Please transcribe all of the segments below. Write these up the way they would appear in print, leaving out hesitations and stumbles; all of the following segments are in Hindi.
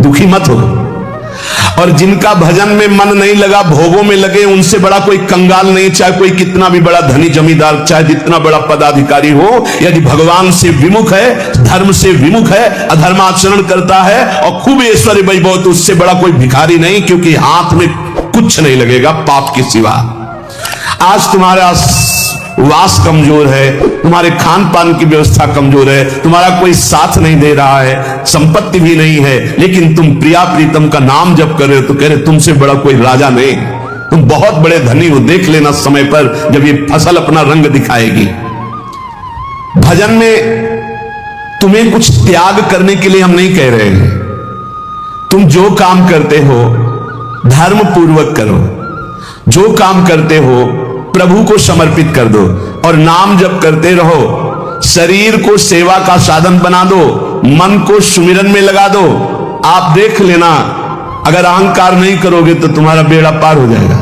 दुखी मत हो। और जिनका भजन में मन नहीं लगा, भोगों में लगे, उनसे बड़ा कोई कंगाल नहीं, चाहे कोई कितना भी बड़ा धनी जमींदार, चाहे जितना बड़ा पदाधिकारी हो, यदि भगवान से विमुख है, धर्म से विमुख है, अधर्माचरण करता है और खूब ऐश्वर्य वैभव, तो उससे बड़ा कोई भिखारी नहीं, क्योंकि हाथ में कुछ नहीं लगेगा पाप के सिवा। आज तुम्हारा वास कमजोर है, तुम्हारे खान पान की व्यवस्था कमजोर है, तुम्हारा कोई साथ नहीं दे रहा है, संपत्ति भी नहीं है, लेकिन तुम प्रिया प्रीतम का नाम जप कर रहे हो, तो कह रहे तुमसे बड़ा कोई राजा नहीं, तुम बहुत बड़े धनी हो। देख लेना समय पर जब ये फसल अपना रंग दिखाएगी। भजन में तुम्हें कुछ त्याग करने के लिए हम नहीं कह रहे हैं। तुम जो काम करते हो धर्म पूर्वक करो, जो काम करते हो प्रभु को समर्पित कर दो और नाम जप करते रहो। शरीर को सेवा का साधन बना दो, मन को सुमिरन में लगा दो। आप देख लेना, अगर अहंकार नहीं करोगे तो तुम्हारा बेड़ा पार हो जाएगा।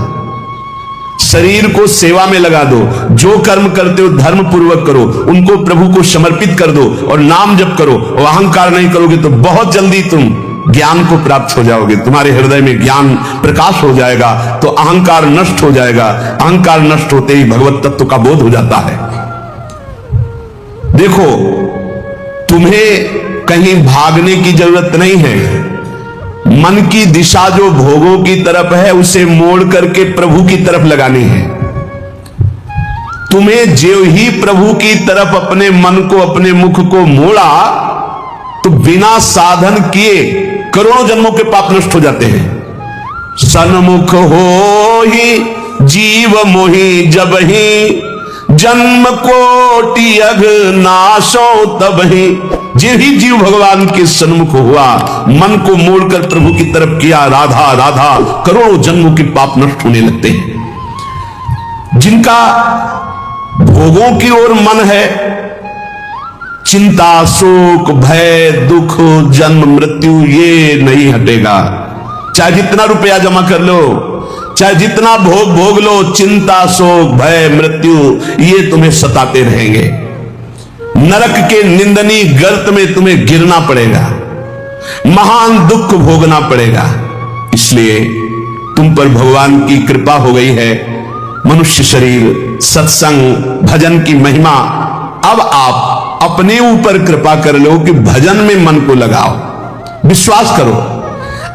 शरीर को सेवा में लगा दो, जो कर्म करते हो धर्म पूर्वक करो, उनको प्रभु को समर्पित कर दो और नाम जप करो। और अहंकार नहीं करोगे तो बहुत जल्दी तुम ज्ञान को प्राप्त हो जाओगे, तुम्हारे हृदय में ज्ञान प्रकाश हो जाएगा, तो अहंकार नष्ट हो जाएगा। अहंकार नष्ट होते ही भगवत तत्व का बोध हो जाता है। देखो, तुम्हें कहीं भागने की जरूरत नहीं है। मन की दिशा जो भोगों की तरफ है, उसे मोड़ करके प्रभु की तरफ लगानी है। तुम्हें जो ही प्रभु की तरफ अपने मन को, अपने मुख को मोड़ा, तो बिना साधन किए करोड़ों जन्मों के पाप नष्ट हो जाते हैं। सन्मुख हो ही जीव मोहि जब ही, जन्म कोटि अघ नाशो तब ही। जे ही जीव भगवान के सन्मुख हुआ, मन को मोड़कर प्रभु की तरफ किया, राधा राधा, करोड़ों जन्मों के पाप नष्ट होने लगते हैं। जिनका भोगों की ओर मन है, चिंता, शोक, भय, दुख, जन्म, मृत्यु, ये नहीं हटेगा। चाहे जितना रुपया जमा कर लो, चाहे जितना भोग भोग लो, चिंता, शोक, भय, मृत्यु, ये तुम्हें सताते रहेंगे। नरक के निंदनीय गर्त में तुम्हें गिरना पड़ेगा, महान दुख भोगना पड़ेगा। इसलिए तुम पर भगवान की कृपा हो गई है, मनुष्य शरीर, सत्संग, भजन की महिमा। अब आप अपने ऊपर कृपा कर लो कि भजन में मन को लगाओ। विश्वास करो,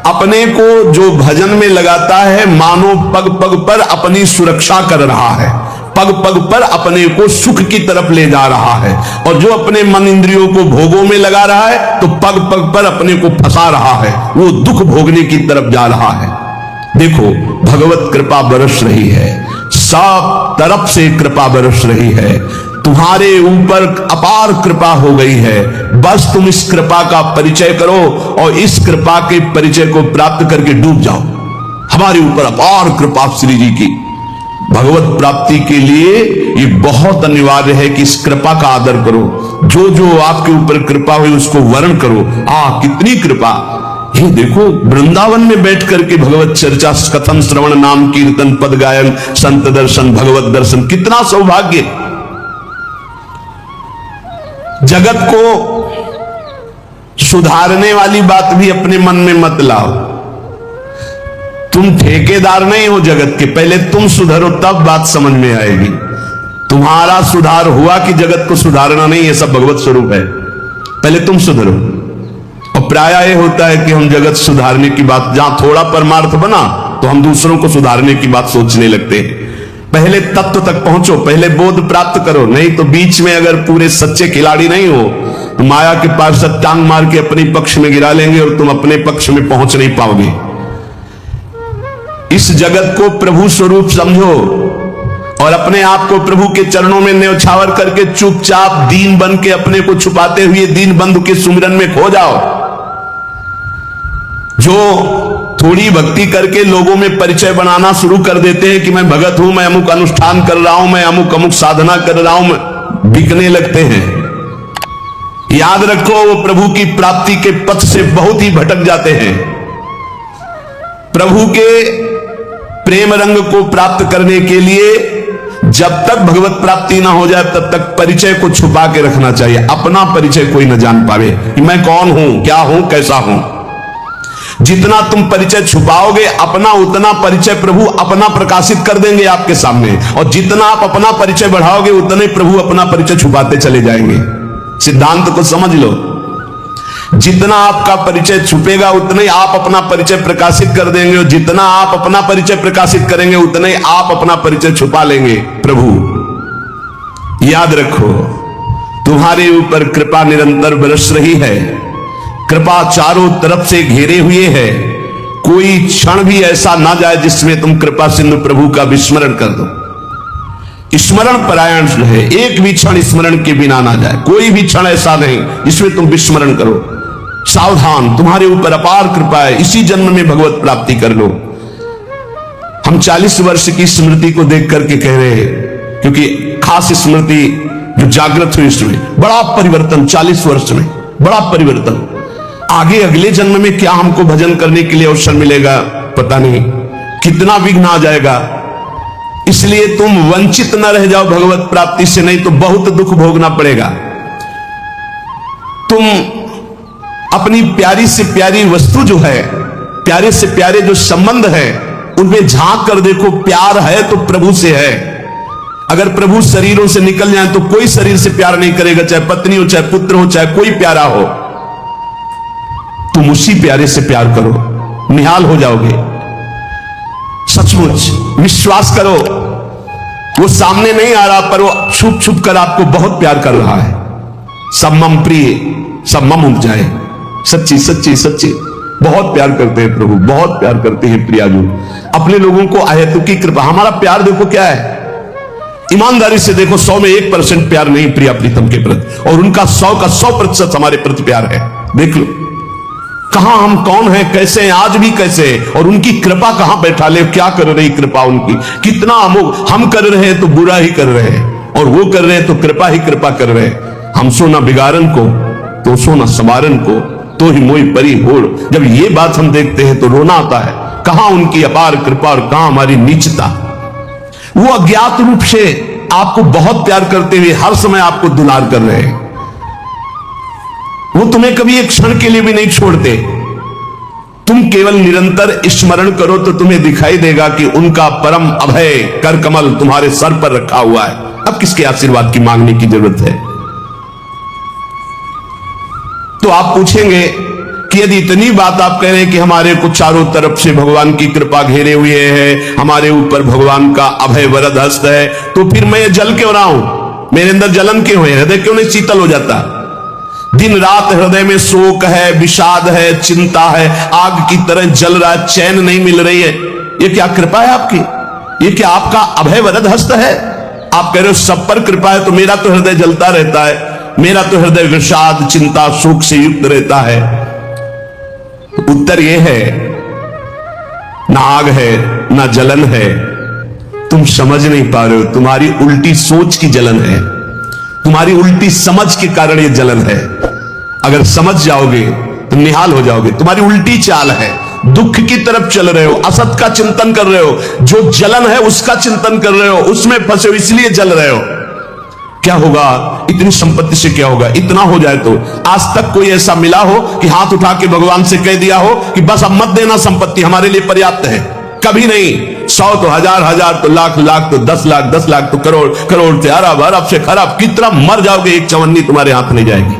अपने को जो भजन में लगाता है, मानो पग पग पर अपनी सुरक्षा कर रहा है, पग पग पर अपने को सुख की तरफ ले जा रहा है। और जो अपने मन इंद्रियों को भोगों में लगा रहा है, तो पग पग पर अपने को फंसा रहा है, वो दुख भोगने की तरफ जा रहा है। देखो, भगवत कृपा बरस रही है, सब तरफ से कृपा बरस रही है, तुम्हारे ऊपर अपार कृपा हो गई है। बस तुम इस कृपा का परिचय करो और इस कृपा के परिचय को प्राप्त करके डूब जाओ। हमारे ऊपर अपार कृपा श्री जी की। भगवत प्राप्ति के लिए ये बहुत अनिवार्य है कि इस कृपा का आदर करो। जो जो आपके ऊपर कृपा हुई उसको वर्ण करो। कितनी कृपा! ये देखो, वृंदावन में बैठ करके भगवत चर्चा, कथन, श्रवण, नाम कीर्तन, पद गायन, संत दर्शन, भगवत दर्शन, कितना सौभाग्य। जगत को सुधारने वाली बात भी अपने मन में मत लाओ। तुम ठेकेदार नहीं हो जगत के, पहले तुम सुधरो तब बात समझ में आएगी। तुम्हारा सुधार हुआ कि जगत को सुधारना नहीं, ये सब भगवत स्वरूप है। पहले तुम सुधरो। और प्राय ये होता है कि हम जगत सुधारने की बात, जहां थोड़ा परमार्थ बना तो हम दूसरों को सुधारने की बात सोचने लगते हैं। पहले तत्व तक पहुंचो, पहले बोध प्राप्त करो, नहीं तो बीच में अगर पूरे सच्चे खिलाड़ी नहीं हो तो माया के पार्षद टांग मार के अपने पक्ष में गिरा लेंगे और तुम अपने पक्ष में पहुंच नहीं पाओगे। इस जगत को प्रभु स्वरूप समझो और अपने आप को प्रभु के चरणों में न्यौछावर करके चुपचाप दीन बन के अपने को छुपाते हुए दीन बंधु के सुमिरन में खो जाओ। जो थोड़ी भक्ति करके लोगों में परिचय बनाना शुरू कर देते हैं कि मैं भगत हूं, मैं अमुक अनुष्ठान कर रहा हूं, मैं अमुक अमुक साधना कर रहा हूं, बिकने लगते हैं। याद रखो, वो प्रभु की प्राप्ति के पथ से बहुत ही भटक जाते हैं। प्रभु के प्रेम रंग को प्राप्त करने के लिए जब तक भगवत प्राप्ति ना हो जाए तब तक परिचय को छुपा के रखना चाहिए। अपना परिचय कोई न जान पावे कि मैं कौन हूं, क्या हूं, कैसा हूं। जितना तुम परिचय छुपाओगे अपना, उतना परिचय प्रभु अपना प्रकाशित कर देंगे आपके सामने, और जितना आप अपना परिचय बढ़ाओगे उतने प्रभु अपना परिचय छुपाते चले जाएंगे। सिद्धांत को समझ लो, जितना आपका परिचय छुपेगा उतने आप अपना परिचय प्रकाशित कर देंगे, और जितना आप अपना परिचय प्रकाशित करेंगे उतने आप अपना परिचय छुपा लेंगे। प्रभु याद रखो, तुम्हारे ऊपर कृपा निरंतर बरस रही है, कृपा चारों तरफ से घेरे हुए है। कोई क्षण भी ऐसा ना जाए जिसमें तुम कृपा सिंधु प्रभु का विस्मरण कर दो। स्मरण परायण रहे, एक भी क्षण स्मरण के बिना ना जाए, कोई भी क्षण ऐसा नहीं जिसमें तुम विस्मरण करो। सावधान, तुम्हारे ऊपर अपार कृपा है, इसी जन्म में भगवत प्राप्ति कर लो। हम 40 वर्ष की स्मृति को देख करके कह रहे हैं, क्योंकि खास स्मृति जो जागृत हुई इसमें बड़ा परिवर्तन, 40 वर्ष में बड़ा परिवर्तन। आगे अगले जन्म में क्या हमको भजन करने के लिए अवसर मिलेगा पता नहीं, कितना विघ्न आ जाएगा। इसलिए तुम वंचित न रह जाओ भगवत प्राप्ति से, नहीं तो बहुत दुख भोगना पड़ेगा। तुम अपनी प्यारी से प्यारी वस्तु जो है, प्यारे से प्यारे जो संबंध है, उनमें झांक कर देखो। प्यार है तो प्रभु से है। अगर प्रभु शरीरों से निकल जाए तो कोई शरीर से प्यार नहीं करेगा, चाहे पत्नी हो, चाहे पुत्र हो, चाहे कोई प्यारा हो। तुम उसी प्यारे से प्यार करो, निहाल हो जाओगे। सचमुच विश्वास करो, वो सामने नहीं आ रहा पर वो छुप छुप कर आपको बहुत प्यार कर रहा है। सब मम प्रिय, सब मम उपजाए। सच्ची सच्ची सच्ची बहुत प्यार करते हैं प्रभु, बहुत प्यार करते हैं प्रियाजू अपने लोगों को। अहेतुकी कृपा, हमारा प्यार देखो क्या है, ईमानदारी से देखो, 100 में 1% प्यार नहीं प्रिया प्रीतम के प्रति, और उनका 100 का 100% हमारे प्रति प्यार है। देख लो कहां हम कौन है, कैसे हैं, आज भी कैसे हैं, और उनकी कृपा कहां बैठा ले, क्या कर रही कृपा उनकी, कितना हम कर रहे हैं तो बुरा ही कर रहे हैं, और वो कर रहे हैं तो कृपा ही कृपा कर रहे हैं। हम सो ना बिगाड़न को, तो सो ना संवारन को, तो ही मोई परी होड़। जब ये बात हम देखते हैं तो रोना आता है, कहां उनकी अपार कृपा और कहां हमारी नीचता। वो अज्ञात रूप से आपको बहुत प्यार करते हुए हर समय आपको दुलार कर रहे हैं। वो तुम्हें कभी एक क्षण के लिए भी नहीं छोड़ते। तुम केवल निरंतर स्मरण करो तो तुम्हें दिखाई देगा कि उनका परम अभय कर कमल तुम्हारे सर पर रखा हुआ है। अब किसके आशीर्वाद की मांगने की जरूरत है? तो आप पूछेंगे कि यदि इतनी बात आप कह रहे हैं कि हमारे को चारों तरफ से भगवान की कृपा घेरे हुए है, हमारे ऊपर भगवान का अभय वरद हस्त है, तो फिर मैं जल क्यों रहा हूं? मेरे अंदर जलन क्यों है? हृदय क्यों नहीं शीतल हो जाता? दिन रात हृदय में शोक है, विषाद है, चिंता है, आग की तरह जल रहा है, चैन नहीं मिल रही है। ये क्या कृपा है आपकी? ये क्या आपका अभय वरद हस्त है? आप कह रहे हो सब पर कृपा है, तो मेरा तो हृदय जलता रहता है, मेरा तो हृदय विषाद चिंता शोक से युक्त रहता है। उत्तर यह है, ना आग है ना जलन है। तुम समझ नहीं पा रहे हो, तुम्हारी उल्टी सोच की जलन है, तुम्हारी उल्टी समझ के कारण यह जलन है। अगर समझ जाओगे तो निहाल हो जाओगे। तुम्हारी उल्टी चाल है, दुख की तरफ चल रहे हो, असत का चिंतन कर रहे हो, जो जलन है उसका चिंतन कर रहे हो, उसमें फंसे हो इसलिए जल रहे हो। क्या होगा इतनी संपत्ति से? क्या होगा इतना हो जाए तो? आज तक कोई ऐसा मिला हो कि हाथ उठा के भगवान से कह दिया हो कि बस अब मत देना, संपत्ति हमारे लिए पर्याप्त है? कभी नहीं। 100 तो हजार, हजार तो लाख, लाख तो 10 लाख, 10 लाख तो करोड़, करोड़ से अरब, अरब से खरब। कितना मर जाओगे, एक चवन्नी तुम्हारे हाथ नहीं जाएगी,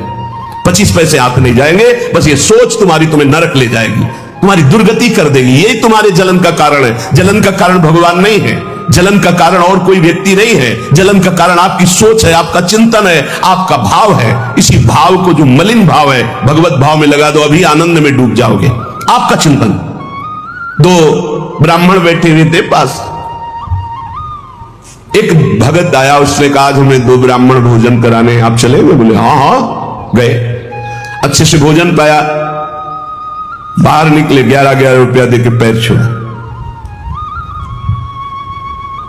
25 पैसे हाथ नहीं जाएंगे। बस ये सोच तुम्हारी तुम्हें नरक ले जाएगी, तुम्हारी दुर्गति कर देगी। यही तुम्हारे जलन का कारण है। जलन का कारण भगवान नहीं है, जलन का कारण और कोई व्यक्ति नहीं है। जलन का कारण आपकी सोच है, आपका चिंतन है, आपका भाव है। इसी भाव को, जो मलिन भाव है, भगवत भाव में लगा दो, अभी आनंद में डूब जाओगे। आपका चिंतन। 2 ब्राह्मण बैठे हुए थे पास, एक भगत आया, उसने कहा आज हमें 2 ब्राह्मण भोजन कराने, आप चलेंगे? बोले हाँ हाँ। गए, अच्छे से भोजन पाया, बाहर निकले, 11-11 रुपया देके पैर छुआ।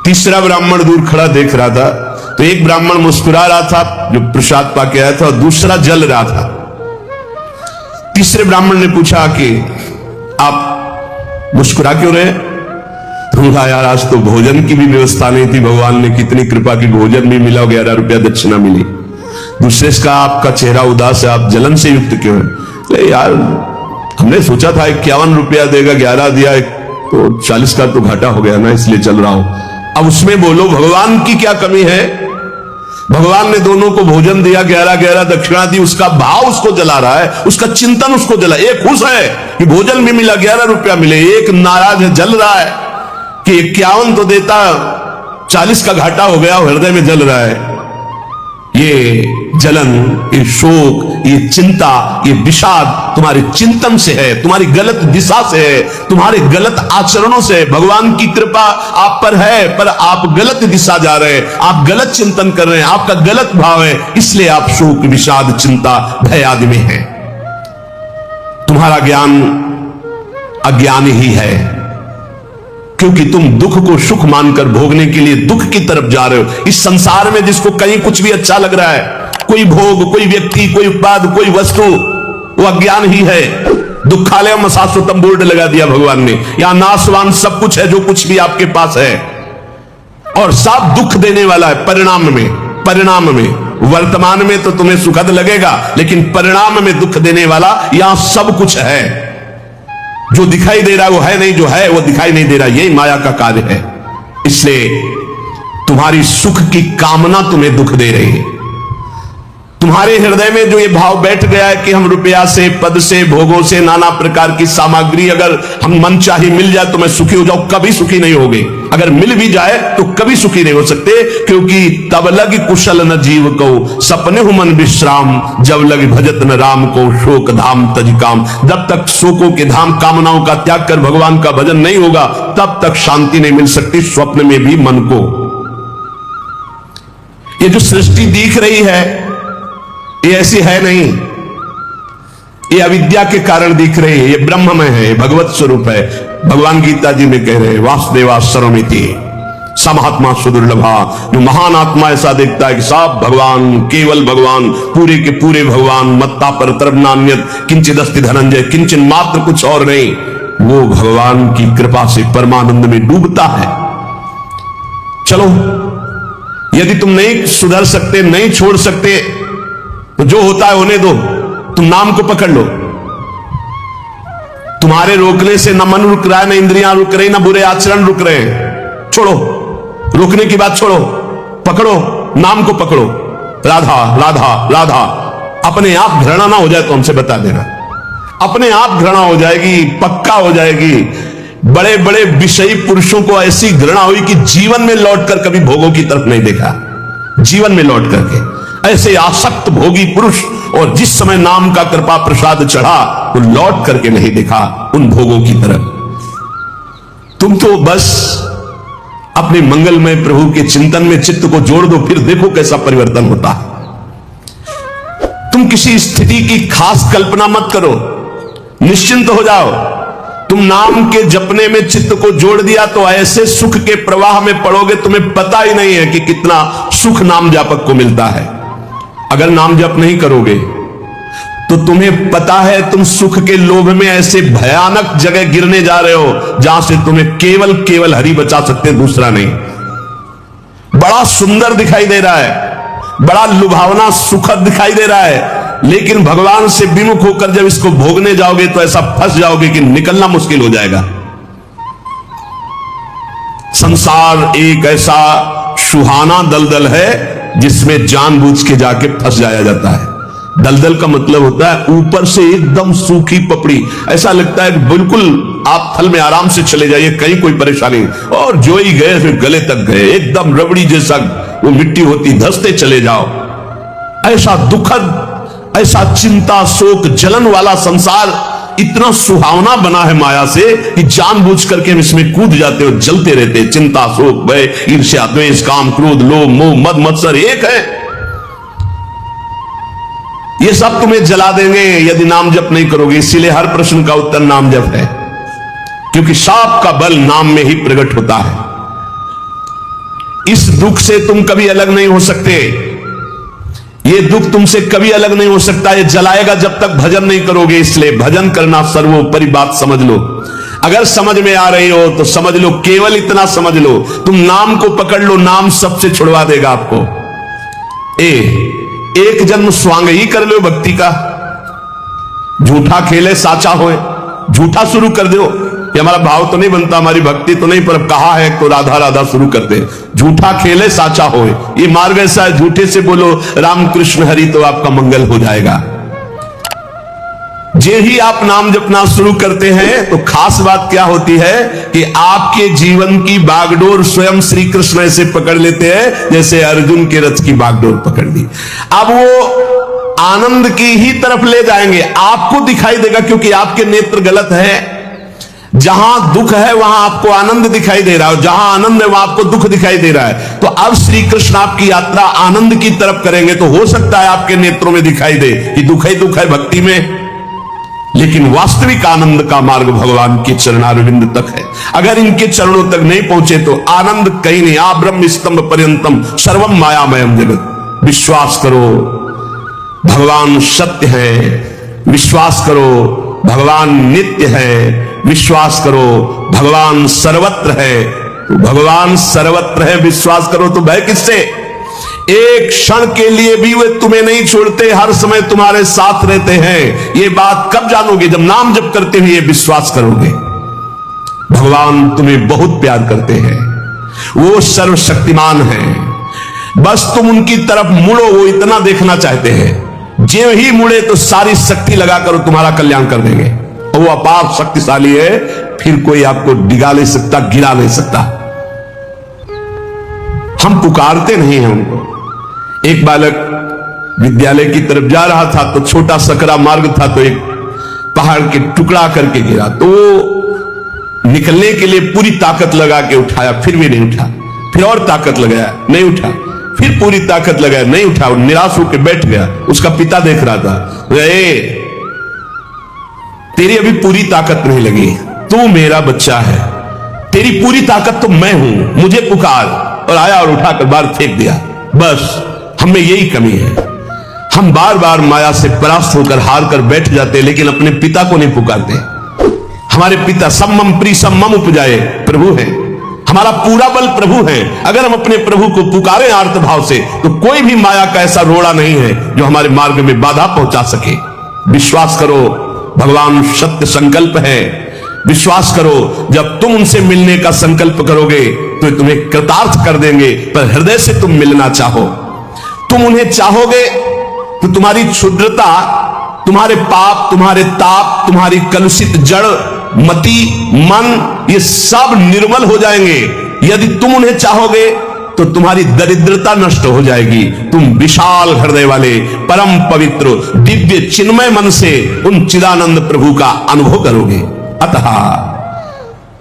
तीसरा ब्राह्मण दूर खड़ा देख रहा था, तो एक ब्राह्मण मुस्कुरा रहा था जो प्रसाद पाके आया था, और दूसरा जल रहा था। तीसरे ब्राह्मण ने पूछा कि आप मुस्कुरा क्यों रहे? तो कहा यार आज तो भोजन की भी व्यवस्था नहीं थी, भगवान ने कितनी कृपा की, भोजन भी मिला, 11 रुपया दक्षिणा मिली। दूसरे का आपका चेहरा उदास है, आप जलन से युक्त क्यों है? यार हमने सोचा था 51 रुपया देगा, 11 दिया, तो 40 का तो घाटा हो गया ना, इसलिए चल रहा हूं। अब उसमें बोलो भगवान की क्या कमी है? भगवान ने दोनों को भोजन दिया, 11 दक्षिणा दी, उसका भाव उसको जला रहा है, उसका चिंतन उसको जला। एक खुश है कि भोजन भी मिला, 11 रुपया मिले, एक नाराज है, जल रहा है कि 51 तो देता, 40 का घाटा हो गया, हृदय में जल रहा है। ये जलन, ये शोक, ये चिंता, ये विषाद तुम्हारे चिंतन से है, तुम्हारी गलत दिशा से है, तुम्हारे गलत आचरणों से है। भगवान की कृपा आप पर है, पर आप गलत दिशा जा रहे हैं, आप गलत चिंतन कर रहे हैं, आपका गलत भाव है, इसलिए आप शोक, विषाद, चिंता, भय आदि में हैं। तुम्हारा ज्ञान अज्ञान ही है, क्योंकि तुम दुख को सुख मानकर भोगने के लिए दुख की तरफ जा रहे हो। इस संसार में जिसको कहीं कुछ भी अच्छा लग रहा है, कोई भोग, कोई व्यक्ति, कोई उत्पाद, कोई वस्तु, वो अज्ञान ही है। दुखालय में शाश्वतम बोर्ड लगा दिया भगवान ने, यहां नाशवान सब कुछ है जो कुछ भी आपके पास है, और सब दुख देने वाला है परिणाम में। वर्तमान में तो तुम्हें सुखद लगेगा, लेकिन परिणाम में दुख देने वाला यहां सब कुछ है। जो दिखाई दे रहा है वो है नहीं, जो है वो दिखाई नहीं दे रहा, यही माया का कार्य है। इसलिए तुम्हारी सुख की कामना तुम्हें दुख दे रही है। तुम्हारे हृदय में जो ये भाव बैठ गया है कि हम रुपया से, पद से, भोगों से, नाना प्रकार की सामग्री अगर हम मन चाही मिल जाए तो मैं सुखी हो जाऊं, कभी सुखी नहीं होगे। अगर मिल भी जाए तो कभी सुखी नहीं हो सकते, क्योंकि तब लग कुशल न जीव को, सपने हु मन विश्राम, जब लग भजत न राम को, शोक धाम तज काम। जब तक शोकों के धाम, कामनाओं का त्याग कर भगवान का भजन नहीं होगा, तब तक शांति नहीं मिल सकती स्वप्न में भी मन को। ये जो सृष्टि दिख रही है ये ऐसी है नहीं, ये अविद्या के कारण दिख रही है, ये ब्रह्ममय है, ये भगवत स्वरूप है। भगवान गीता जी में कह रहे हैं वासुदेवा सर्वमिति समात्मा सुदुर्लभा। जो महान आत्मा ऐसा देखता है कि सब भगवान, केवल भगवान, पूरे के पूरे भगवान, मत्ता पर तरन्नान्यत किंचित अस्ति धनंजय, किंचन मात्र कुछ और नहीं, वो भगवान की कृपा से परमानंद में डूबता है। चलो, यदि तुम नहीं सुधर सकते, नहीं छोड़ सकते, तो जो होता है होने दो, तुम नाम को पकड़ लो। तुम्हारे रोकने से न मन रुक रहा है, न इंद्रियां रुक रही, न बुरे आचरण रुक रहे हैं। छोड़ो, रोकने की बात छोड़ो, पकड़ो, नाम को पकड़ो। राधा राधा राधा। अपने आप घृणा ना हो जाए तो हमसे बता देना, अपने आप घृणा हो जाएगी, पक्का हो जाएगी। बड़े बड़े विषयी पुरुषों को ऐसी घृणा हुई कि जीवन में लौटकर कभी भोगों की तरफ नहीं देखा, जीवन में लौट करके ऐसे आसक्त भोगी पुरुष, और जिस समय नाम का कृपा प्रसाद चढ़ा तो लौट करके नहीं देखा उन भोगों की तरफ। तुम तो बस अपने मंगलमय प्रभु के चिंतन में चित्त को जोड़ दो, फिर देखो कैसा परिवर्तन होता है। तुम किसी स्थिति की खास कल्पना मत करो, निश्चिंत हो जाओ। तुम नाम के जपने में चित्त को जोड़ दिया तो ऐसे सुख के प्रवाह में पड़ोगे, तुम्हें पता ही नहीं है कि कितना सुख नाम जापक को मिलता है। अगर नाम जप नहीं करोगे तो तुम्हें पता है तुम सुख के लोभ में ऐसे भयानक जगह गिरने जा रहे हो जहां से तुम्हें केवल केवल हरि बचा सकते, दूसरा नहीं। बड़ा सुंदर दिखाई दे रहा है, बड़ा लुभावना सुखद दिखाई दे रहा है, लेकिन भगवान से विमुख होकर जब इसको भोगने जाओगे तो ऐसा फंस जाओगे कि निकलना मुश्किल हो जाएगा। संसार एक ऐसा सुहाना दलदल है जिसमें जानबूझ के जाके फंस जाया जाता है। दलदल का मतलब होता है ऊपर से एकदम सूखी पपड़ी, ऐसा लगता है कि बिल्कुल आप थल में आराम से चले जाइए, कहीं कोई परेशानी नहीं, और जो ही गए फिर गले तक गए, एकदम रबड़ी जैसा वो मिट्टी होती, धंसते चले जाओ। ऐसा दुखद, ऐसा चिंता, शोक, जलन वाला संसार इतना सुहावना बना है माया से कि जानबूझ करके हम इसमें कूद जाते हो, जलते रहते। चिंता, शोक, भय, ईर्ष्या, द्वेष, काम, क्रोध, लोभ, मोह, मद, मत्सर एक है। ये सब तुम्हें जला देंगे यदि नाम जप नहीं करोगे। इसीलिए हर प्रश्न का उत्तर नाम जप है, क्योंकि साप का बल नाम में ही प्रकट होता है। इस दुख से तुम कभी अलग नहीं हो सकते, ये दुख तुमसे कभी अलग नहीं हो सकता, ये जलाएगा जब तक भजन नहीं करोगे। इसलिए भजन करना सर्वोपरि बात समझ लो। अगर समझ में आ रही हो तो समझ लो, केवल इतना समझ लो, तुम नाम को पकड़ लो, नाम सबसे छुड़वा देगा आपको। एक जन्म स्वांग ही कर लो भक्ति का, झूठा खेले साचा होए। झूठा शुरू कर दो, ये हमारा भाव तो नहीं बनता, हमारी भक्ति तो नहीं, पर कहा है तो राधा राधा शुरू कर दे। झूठा खेले साचा होए, ये मार्ग ऐसा है। झूठे से बोलो राम कृष्ण हरि तो आपका मंगल हो जाएगा। जे ही आप नाम जपना शुरू करते हैं तो खास बात क्या होती है कि आपके जीवन की बागडोर स्वयं श्री कृष्ण ऐसे पकड़ लेते हैं जैसे अर्जुन के रथ की बागडोर पकड़ ली। अब वो आनंद की ही तरफ ले जाएंगे, आपको दिखाई देगा क्योंकि आपके नेत्र गलत है। जहां दुख है वहां आपको आनंद दिखाई दे रहा है, जहां आनंद है वहां आपको दुख दिखाई दे रहा है। तो अब श्री कृष्ण आपकी यात्रा आनंद की तरफ करेंगे तो हो सकता है आपके नेत्रों में दिखाई दे कि दुख ही दुख है भक्ति में, लेकिन वास्तविक आनंद का मार्ग भगवान के चरणारविंद तक है। अगर इनके चरणों तक नहीं पहुंचे तो आनंद कहीं नहीं। आ ब्रह्म स्तंभ पर्यंतम सर्वम मायामयम जगत। विश्वास करो भगवान सत्य है, विश्वास करो भगवान नित्य है, विश्वास करो भगवान सर्वत्र है। तो भगवान सर्वत्र है, विश्वास करो तो भय किससे? एक क्षण के लिए भी वे तुम्हें नहीं छोड़ते, हर समय तुम्हारे साथ रहते हैं। ये बात कब जानोगे? जब नाम जप करते हुए विश्वास करोगे। भगवान तुम्हें बहुत प्यार करते हैं, वो सर्वशक्तिमान है। बस तुम उनकी तरफ मुड़ो, वो इतना देखना चाहते हैं। जो ही मुड़े तो सारी शक्ति लगाकर तुम्हारा कल्याण कर देंगे। वो अपार शक्तिशाली है, फिर कोई आपको डिगा नहीं सकता, गिरा नहीं सकता। हम पुकारते नहीं हैं उनको। एक बालक विद्यालय की तरफ जा रहा था तो छोटा सकरा मार्ग था, तो एक पहाड़ के टुकड़ा करके गिरा, तो वो निकलने के लिए पूरी ताकत लगा के उठाया, फिर भी नहीं उठा। फिर और ताकत लगाया, नहीं उठा। फिर पूरी ताकत लगाया, नहीं उठा। वो निराश होकर बैठ गया। उसका पिता देख रहा था, तेरी अभी पूरी ताकत नहीं लगी, तू मेरा बच्चा है, तेरी पूरी ताकत तो मैं हूं, मुझे पुकार। और आया और उठाकर बाहर फेंक दिया। बस हमें यही कमी है, हम बार बार माया से परास्त होकर हार कर बैठ जाते, लेकिन अपने पिता को नहीं पुकारते। हमारे पिता सम्मम प्री सम्मम उपजाए प्रभु है, हमारा पूरा बल प्रभु है। अगर हम अपने प्रभु को पुकारें आर्त भाव से तो कोई भी माया का ऐसा रोड़ा नहीं है जो हमारे मार्ग में बाधा पहुंचा सके। विश्वास करो भगवान सत्य संकल्प है। विश्वास करो जब तुम उनसे मिलने का संकल्प करोगे तो तुम्हें कृतार्थ कर देंगे, पर हृदय से तुम मिलना चाहो। तुम उन्हें चाहोगे तो तुम्हारी क्षुद्रता, तुम्हारे पाप, तुम्हारे ताप, तुम्हारी कलुषित जड़ मति मन, ये सब निर्मल हो जाएंगे। यदि तुम उन्हें चाहोगे तो तुम्हारी दरिद्रता नष्ट हो जाएगी। तुम विशाल हृदय वाले परम पवित्र दिव्य चिन्मय मन से उन चिदानंद प्रभु का अनुभव करोगे। अतः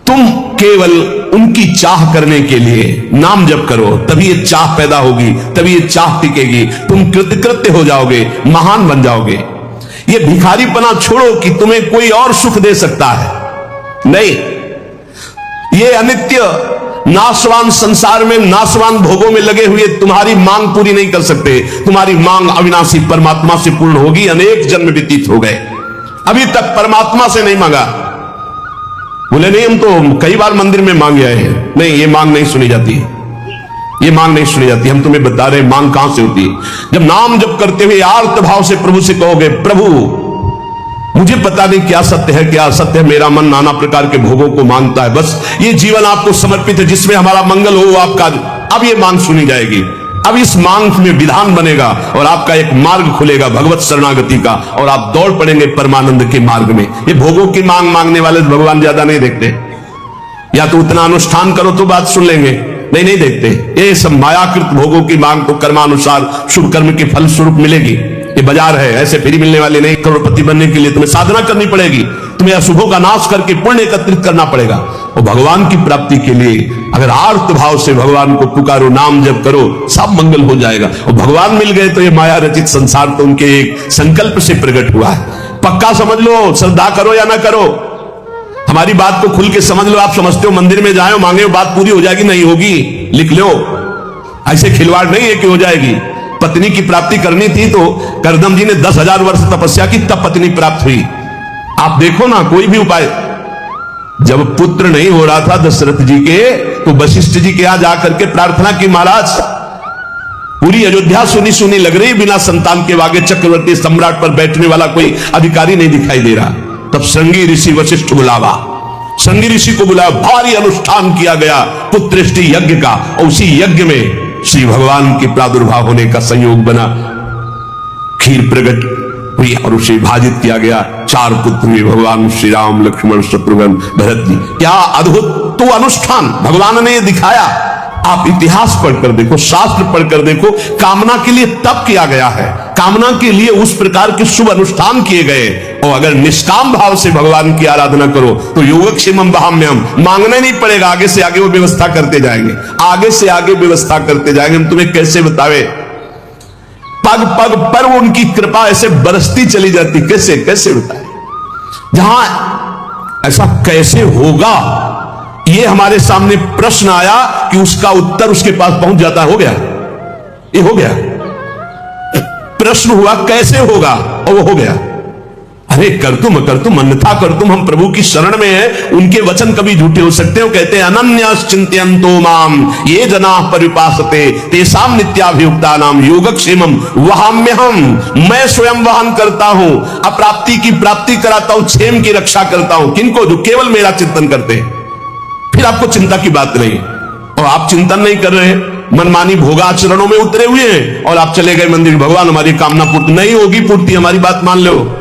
तुम केवल उनकी चाह करने के लिए नाम जप करो, तभी ये चाह पैदा होगी, तभी ये चाह टिकेगी। तुम कृतकृत्य हो जाओगे, महान बन जाओगे। ये भिखारीपना छोड़ो कि तुम्हें कोई और सुख दे सकता है, नहीं। ये अनित्य नाशवान संसार में नाशवान भोगों में लगे हुए तुम्हारी मांग पूरी नहीं कर सकते। तुम्हारी मांग अविनाशी परमात्मा से पूर्ण होगी। अनेक जन्म व्यतीत हो गए, अभी तक परमात्मा से नहीं मांगा। बोले नहीं, हम तो कई बार मंदिर में मांगे आए हैं। नहीं, ये मांग नहीं सुनी जाती, ये मांग नहीं सुनी जाती। हम तुम्हें बता रहे मांग कहां से होती है। जब नाम जप करते हुए आर्त भाव से प्रभु से कहोगे, प्रभु मुझे पता नहीं क्या सत्य है क्या असत्य है, मेरा मन नाना प्रकार के भोगों को मांगता है, बस ये जीवन आपको समर्पित है, जिसमें हमारा मंगल हो आपका। अब ये मांग सुनी जाएगी। अब इस मांग में विधान बनेगा और आपका एक मार्ग खुलेगा भगवत शरणागति का, और आप दौड़ पड़ेंगे परमानंद के मार्ग में। ये भोगों की मांग मांगने वाले भगवान ज्यादा नहीं देखते। या तो उतना अनुष्ठान करो तो बात सुन लेंगे, नहीं नहीं देखते। ये सब मायाकृत भोगों की मांग तो कर्मानुसार शुभ कर्म के फल स्वरूप मिलेगी। ये बाजार है, ऐसे फ्री मिलने वाले नहीं। करोड़पति बनने के लिए तुम्हें साधना करनी पड़ेगी, तुम्हें अशुभों का नाश करके पुण्य एकत्रित करना पड़ेगा। और भगवान की प्राप्ति के लिए अगर आर्त भाव से भगवान को पुकारो, नाम जप करो, सब मंगल हो जाएगा। और भगवान मिल गए तो ये माया रचित संसार तो उनके एक संकल्प से प्रकट हुआ है। पक्का समझ लो, श्रद्धा करो या ना करो, हमारी बात को खुल के समझ लो। आप समझते हो मंदिर में जाए मांगे बात पूरी हो जाएगी, नहीं होगी। लिख लो, ऐसे खिलवाड़ नहीं है कि हो जाएगी। पत्नी की प्राप्ति करनी थी तो करदम जी ने 10,000 वर्ष तपस्या की, तब पत्नी प्राप्त हुई। आप देखो ना, कोई भी उपाय। जब पुत्र नहीं हो रहा था दशरथ जी के, तो वशिष्ठ जी के यहां जाकर के प्रार्थना की, महाराज पूरी अयोध्या सुनी सुनी लग रही, बिना संतान के आगे चक्रवर्ती सम्राट पर बैठने वाला कोई अधिकारी नहीं दिखाई दे रहा। तब श्रृंगी ऋषि वशिष्ठ बुलावा, श्रृंगी ऋषि को बुलाया, भारी अनुष्ठान किया गया पुत्रेष्टि यज्ञ का, और उसी यज्ञ में श्री भगवान के प्रादुर्भाव होने का संयोग बना। खीर प्रकट हुई और उसे विभाजित किया गया। 4 पुत्र हुए, भगवान श्री राम, लक्ष्मण, शत्रुघ्न, भरत जी। क्या अद्भुत तो अनुष्ठान भगवान ने दिखाया। आप इतिहास पढ़कर देखो, शास्त्र पढ़कर देखो, कामना के लिए तप किया गया है, कामना के लिए उस प्रकार के शुभ अनुष्ठान किए गए। और अगर निष्काम भाव से भगवान की आराधना करो तो योगक्षेमम वहाम्यहम्, मांगना नहीं पड़ेगा, आगे से आगे वो व्यवस्था करते जाएंगे, आगे से आगे व्यवस्था करते जाएंगे। हम तुम्हें कैसे बतावे, पग पग पर उनकी कृपा ऐसे बरसती चली जाती। कैसे कैसे बताए, जहां ऐसा कैसे होगा ये हमारे सामने प्रश्न आया कि उसका उत्तर उसके पास पहुंच जाता। हो गया, ये हो गया। प्रश्न हुआ कैसे होगा, और वो हो गया। अरे कर तुम अन्यथा कर तुम, हम प्रभु की शरण में हैं, उनके वचन कभी झूठे हो सकते हो। कहते हैं अनन्यास चिंतयन्तो माम ये जना परिपासते तेषाम नित्याभियुक्ता नाम योगक्षेमम वहाम्यहम्, मैं स्वयं वहन करता हूं, अप्राप्ति की प्राप्ति कराता हूं, क्षेम की रक्षा करता हूं। किनको? जो केवल मेरा चिंतन करते हैं। फिर आपको चिंता की बात नहीं, और आप चिंतन नहीं कर रहे, मनमानी भोगाचरणों में उतरे हुए हैं, और आप चले गए मंदिर, भगवान हमारी कामना पूर्ति नहीं होगी, पूर्ति हमारी बात मान लो।